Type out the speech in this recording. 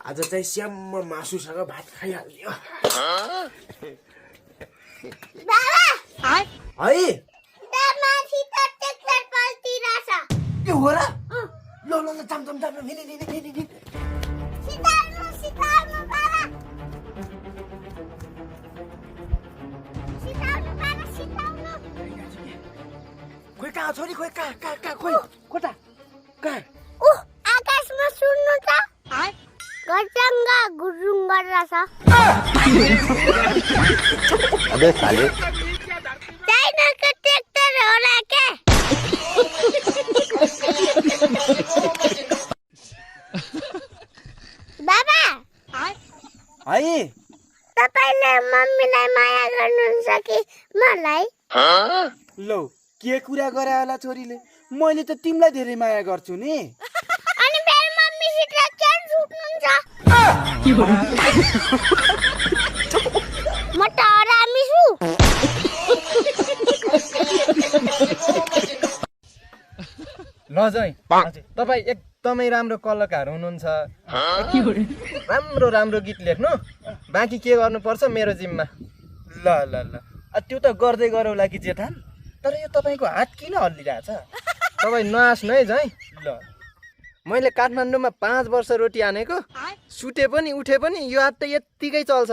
आज चाहिँ श्याममा मासुसँग भात खाइहाल्यो। बाबा है माथि त ट्र्याक्टर पल्टिरहेछ। के हो र? ल ल ल जाम जाम जाम हिँड हिँड हिँड हिँड। सितार्नु बाबा। सितार्नु बाबा सितार्नु। खोइ कहाँ छोरी खोइ कहाँ खोइ कता कहाँ? आकाशमा सुन्नु त गजङ्गा गुरुङ गरिरहेछ। अबे साले चाइनाको ट्र्याक्टर होला के? बाबा है तपाईले मम्मीलाई माया गर्नुहुन्छ कि मलाई? लौ के कुरा गरे होला छोरीले? मैले त तिमीलाई धेरै माया गर्छु नि। अनि मेरो मम्मीसित किन झुक्नुहुन्छ? म त हरामी छु। ल जय तपाईँ एकदमै राम्रो कलाकार हुनुहुन्छ। राम्रो गीत लेख्नु, बाँकी के गर्नुपर्छ मेरो जिम्मा। ल ल ल त्यो त गर्दै गरौला कि जेठान, तर यो तपाईँको हात किन हल्लिरहेछ? तपाईँ नआस्नु है जय। ल मैले काठमाडौँमा 5 वर्ष रोटी हानेको, सुते पनि उठे पनि यो हात त यत्तिकै चल्छ।